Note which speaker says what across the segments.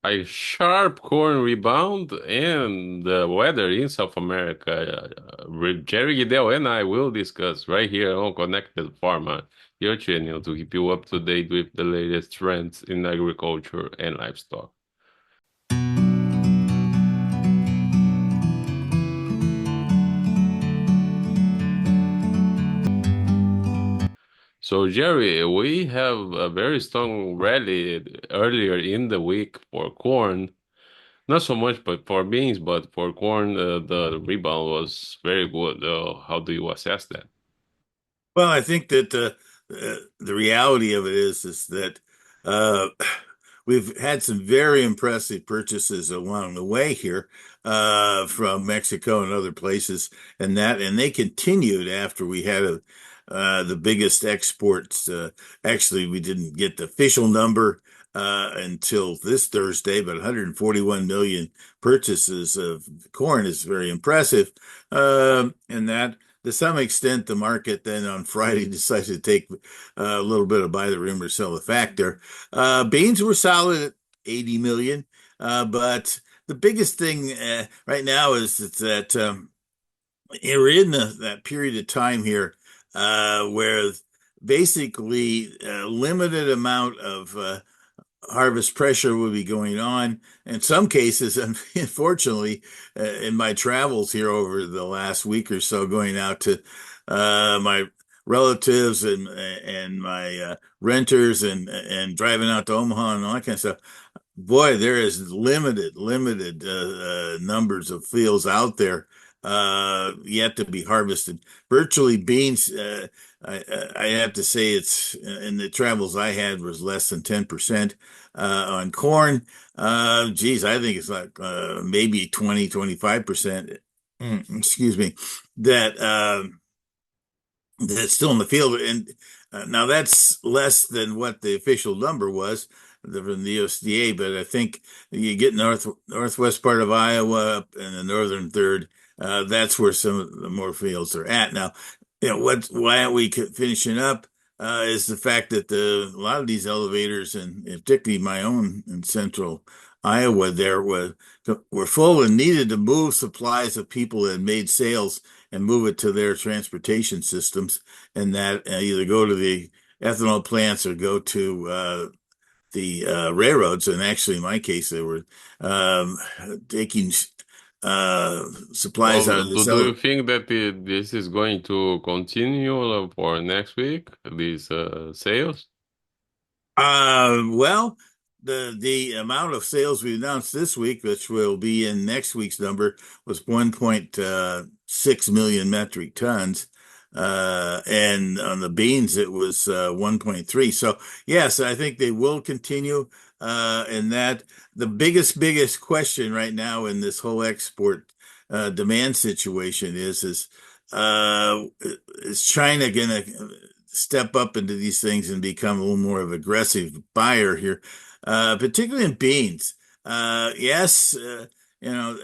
Speaker 1: A sharp corn rebound and the weather in South America. Jerry Gidel and I will discuss right here on Connected Farmer, your channel to keep you up to date with the latest trends in agriculture and livestock. So, Jerry, we have a very strong rally earlier in the week for corn. Not so much, but for beans, but for corn, the rebound was very good. How do you assess that?
Speaker 2: Well, I think that the reality of it is that uh, we've had some very impressive purchases along the way here from Mexico and other places, and they continued after we had the biggest exports. Actually, we didn't get the official number until this Thursday, but 141 million purchases of corn is very impressive, and that to some extent, the market then on Friday decided to take a little bit of buy the rumor, sell the factor. Beans were solid at 80 million, but the biggest thing right now is that we're in that period of time here where basically a limited amount of harvest pressure will be going on. In some cases, unfortunately, in my travels here over the last week or so, going out to my relatives and my renters and driving out to Omaha and all that kind of stuff. Boy, there is limited numbers of fields out there yet to be harvested. Virtually beans, I have to say it's in the travels I had was less than 10% on corn. Geez, I think it's like maybe 25%. Excuse me, that that's still in the field. And now that's less than what the official number was from the USDA, but I think you get northwest part of Iowa up in the northern third. That's where some of the more fields are at now. Why aren't we finishing up? Is the fact that a lot of these elevators, and particularly my own in central Iowa, there were full and needed to move supplies of people that had made sales and move it to their transportation systems, and that either go to the ethanol plants or go to the railroads. And actually, in my case, they were um, taking supplies out
Speaker 1: Well,
Speaker 2: of
Speaker 1: do,
Speaker 2: this
Speaker 1: do you
Speaker 2: other.
Speaker 1: think that this is going to continue for next week, these sales?
Speaker 2: Well, the amount of sales we announced this week, which will be in next week's number, was 1.6 million metric tons. And on the beans, it was 1.3. So yes, I think they will continue. And that the biggest question right now in this whole export demand situation uh, is China gonna step up into these things and become a little more of an aggressive buyer here, particularly in beans. Yes, you know,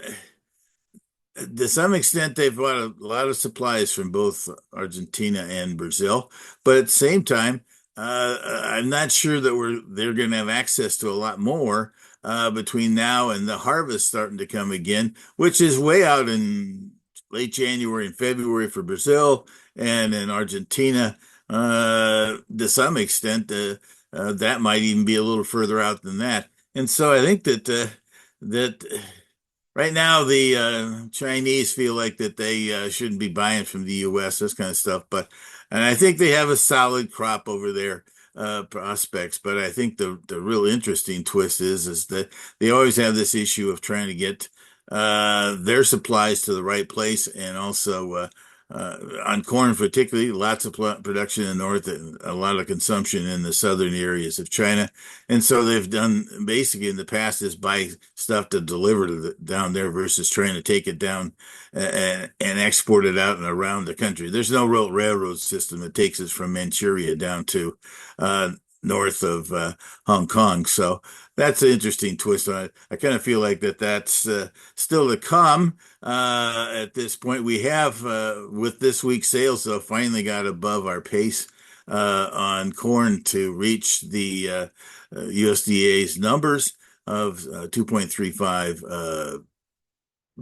Speaker 2: to some extent, they've bought a lot of supplies from both Argentina and Brazil, but at the same time, I'm not sure that they're going to have access to a lot more between now and the harvest starting to come again, which is way out in late January and February for Brazil, and in Argentina, to some extent, that might even be a little further out than that. And so I think that right now, the Chinese feel like that they shouldn't be buying from the U.S., this kind of stuff. And I think they have a solid crop over there, prospects. But I think the real interesting twist is that they always have this issue of trying to get their supplies to the right place, and also on corn particularly, lots of production in the north and a lot of consumption in the southern areas of China. And so they've done basically in the past is buy stuff to deliver to down there versus trying to take it down and export it out and around the country. There's no real railroad system that takes us from Manchuria down to uh, north of Hong Kong. So that's an interesting twist on it. I kind of feel like that's still to come. At this point, we have with this week's sales, though, finally got above our pace on corn to reach the USDA's numbers. of 2.35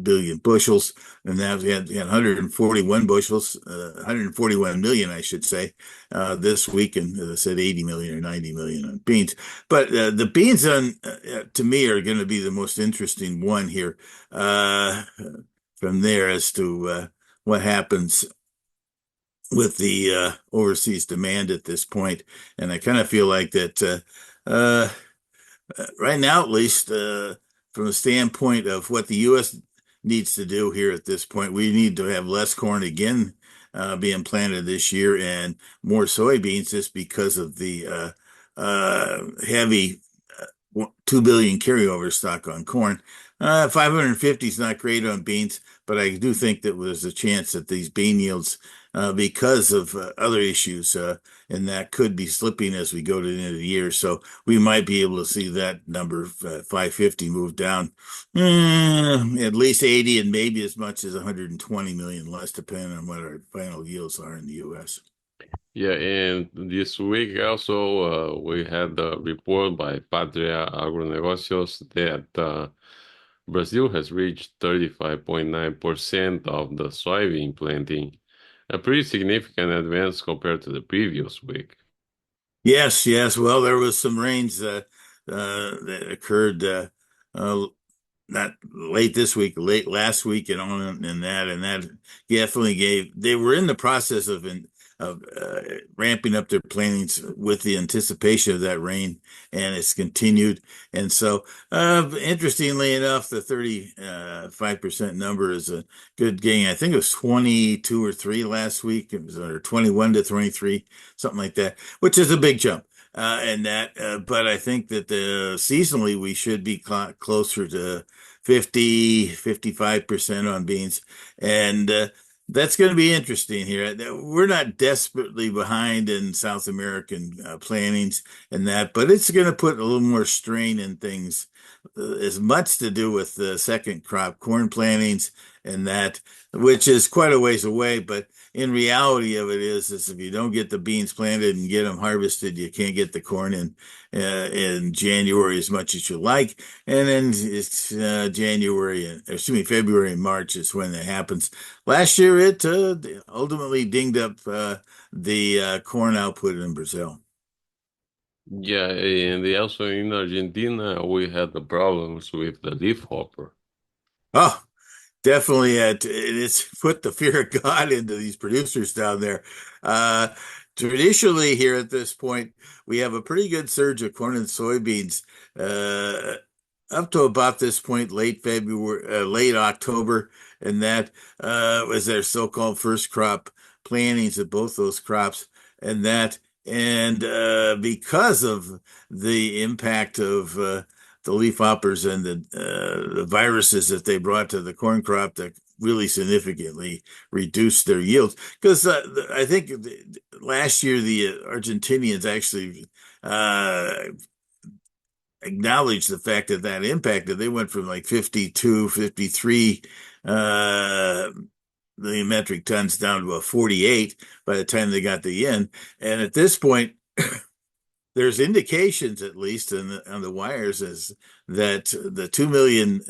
Speaker 2: billion bushels, and that we had 141 bushels, 141 million, I should say, this week, and as I said, 80 million or 90 million on beans. But the beans on to me are going to be the most interesting one here. From there as to what happens with the overseas demand at this point, and I kind of feel like that. Right now, at least, from the standpoint of what the U.S. needs to do here at this point, we need to have less corn again being planted this year and more soybeans just because of the heavy 2 billion carryover stock on corn. 550 is not great on beans, but I do think that there's a chance that these bean yields, because of other issues, and that could be slipping as we go to the end of the year. So we might be able to see that number, 550, move down at least 80 and maybe as much as 120 million less, depending on what our final yields are in the U.S.
Speaker 1: Yeah, and this week also we had a report by Patria Agronegocios that Brazil has reached 35.9% of the soybean planting, a pretty significant advance compared to the previous week.
Speaker 2: Yes, yes. Well, there was some rains that occurred uh, not late this week, late last week, and on and that definitely gave. They were in the process of ramping up their plantings with the anticipation of that rain, and it's continued. And so, interestingly enough, the 35% number is a good gain. I think it was 22 or 3 last week. It was or 21 to 23, something like that, which is a big jump. But I think that seasonally we should be closer to 50, 55% on beans. And that's going to be interesting here. We're not desperately behind in South American plantings and that, but it's going to put a little more strain in things, as much to do with the second crop corn plantings and that, which is quite a ways away. But in reality of it is if you don't get the beans planted and get them harvested, you can't get the corn in January as much as you like. And then it's February and March is when it happens. Last year, it ultimately dinged up the corn output in Brazil.
Speaker 1: Yeah, and also in Argentina we had the problems with the leafhopper.
Speaker 2: Oh, definitely, it's put the fear of God into these producers down there. Uh, Traditionally, here at this point, we have a pretty good surge of corn and soybeans. Uh, Up to about this point, late February, late October, and that was their so-called first crop plantings of both those crops, and that, and because of the impact of the leaf hoppers and the viruses that they brought to the corn crop that really significantly reduced their yields. Because I think last year the Argentinians actually acknowledge the fact that that impacted. They went from like 52, 53 million metric tons down to a 48 by the time they got the in. And at this point, there's indications, at least on the wires, is that the 2 million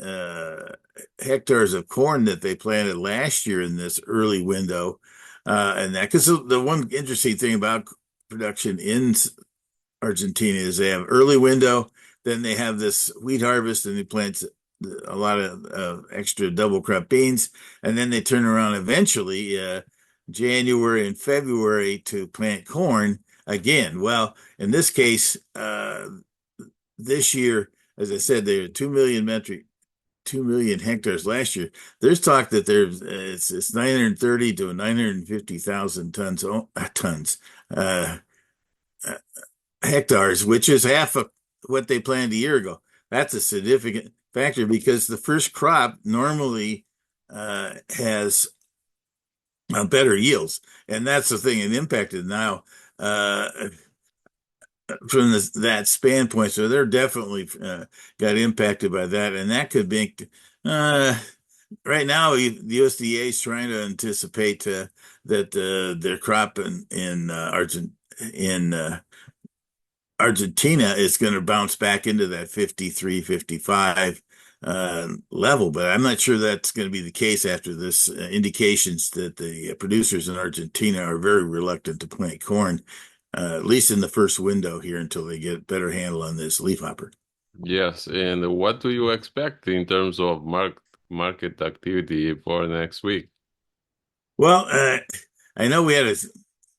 Speaker 2: hectares of corn that they planted last year in this early window, and that because the one interesting thing about production in Argentina is they have early window, then they have this wheat harvest, and they plant a lot of extra double crop beans, and then they turn around eventually January and February to plant corn again. Well, in this case, this year, as I said, there are 2 million hectares last year. There's talk that it's 930 to 950,000 tons uh, hectares, which is half of what they planned a year ago. That's a significant factor because the first crop normally has better yields, and that's the thing. It impacted now from that span point. So they're definitely got impacted by that, and that could make. Right now, the USDA is trying to anticipate that their crop in Argent in Argentina is going to bounce back into that 53, 55 level, but I'm not sure that's going to be the case after this indications that the producers in Argentina are very reluctant to plant corn, at least in the first window here until they get a better handle on this leafhopper.
Speaker 1: Yes, and what do you expect in terms of market activity for next week?
Speaker 2: Well, I know we had a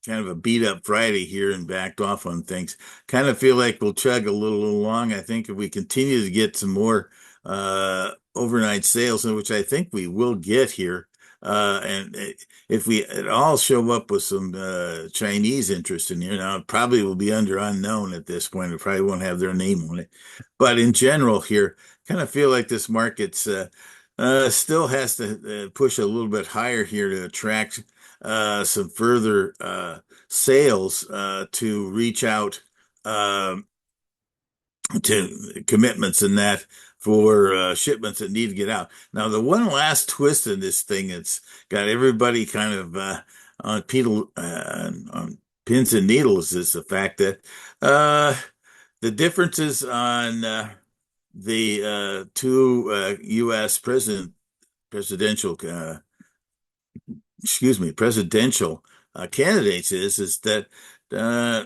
Speaker 2: kind of a beat up Friday here and backed off on things. Kind of feel like we'll chug a little along. I think if we continue to get some more overnight sales, which I think we will get here, and if we at all show up with some Chinese interest in here, now it probably will be under unknown at this point. It probably won't have their name on it. But in general, here, kind of feel like this market's still has to push a little bit higher here to attract some further sales to reach out um to commitments and that for shipments that need to get out. Now, the one last twist in this thing that's got everybody kind of on pins and needles is the fact that uh, the differences on the two U.S. presidential presidential candidates is that uh,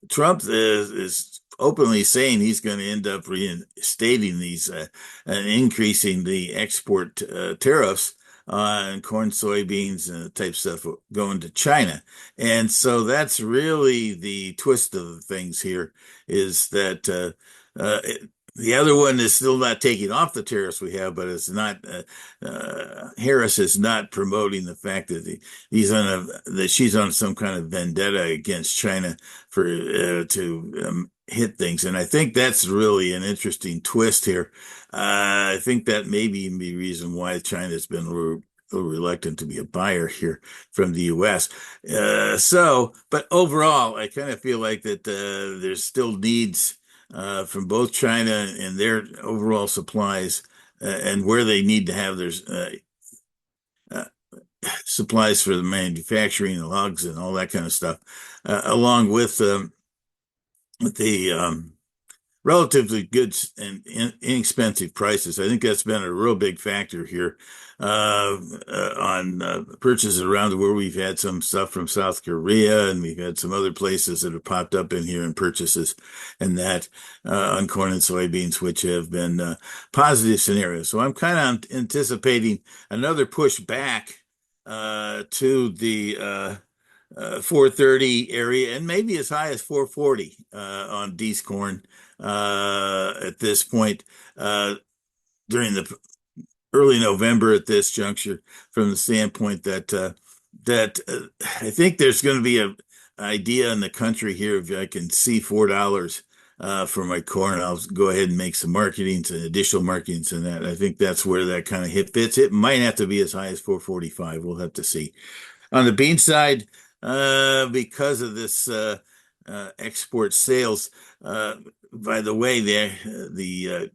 Speaker 2: Trump is openly saying he's going to end up reinstating these and increasing the export tariffs on corn, soybeans, and type stuff going to China. And so that's really the twist of the things here is that the other one is still not taking off the tariffs we have, but it's not. Harris is not promoting the fact that that she's on some kind of vendetta against China for to hit things, and I think that's really an interesting twist here. I think that may be the reason why China's been a little reluctant to be a buyer here from the U.S. But overall, I kind of feel like that there's still needs from both China and their overall supplies and where they need to have their uh, supplies for the manufacturing, the logs, and all that kind of stuff, along with the relatively good and inexpensive prices. I think that's been a real big factor here on purchases around the world. We've had some stuff from South Korea, and we've had some other places that have popped up in here in purchases and that on corn and soybeans, which have been positive scenarios. So I'm kind of anticipating another push back to the 430 area and maybe as high as 440 on D's corn at this point during the early November at this juncture from the standpoint that I think there's going to be a idea in the country here if I can see $4 for my corn, I'll go ahead and make some marketings and additional marketings and that. I think that's where that kind of hit fits. It might have to be as high as 445. We'll have to see. On the bean side, because of this export sales, by the way, the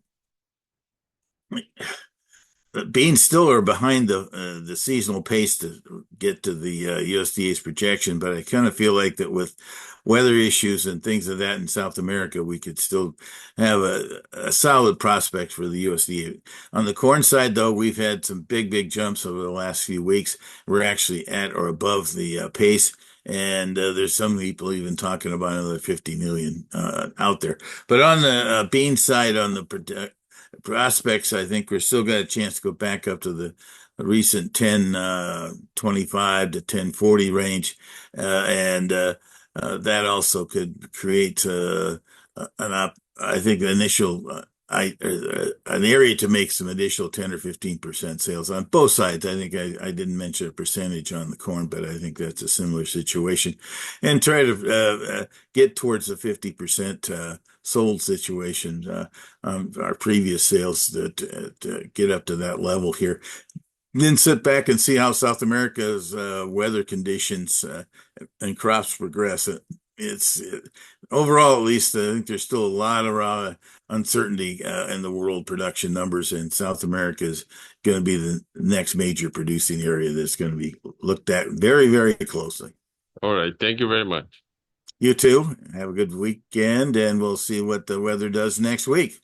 Speaker 2: beans still are behind the seasonal pace to get to the USDA's projection, but I kind of feel like that with weather issues and things of that in South America, we could still have a solid prospect for the USDA. On the corn side, though, we've had some big jumps over the last few weeks. We're actually at or above the pace. And there's some people even talking about another 50 million out there. But on the bean side, on the prospects, I think we're still got a chance to go back up to the recent 1025 to 1040 range. And that also could create I think, an initial an area to make some additional 10 or 15% sales on both sides. I think I didn't mention a percentage on the corn, but I think that's a similar situation. And try to get towards the 50% sold situation on our previous sales to get up to that level here. Then sit back and see how South America's weather conditions and crops progress. Overall, at least, I think there's still a lot of uncertainty in the world production numbers, and South America is going to be the next major producing area that's going to be looked at very closely.
Speaker 1: All right, thank you very much.
Speaker 2: You too. Have a good weekend, and we'll see what the weather does next week.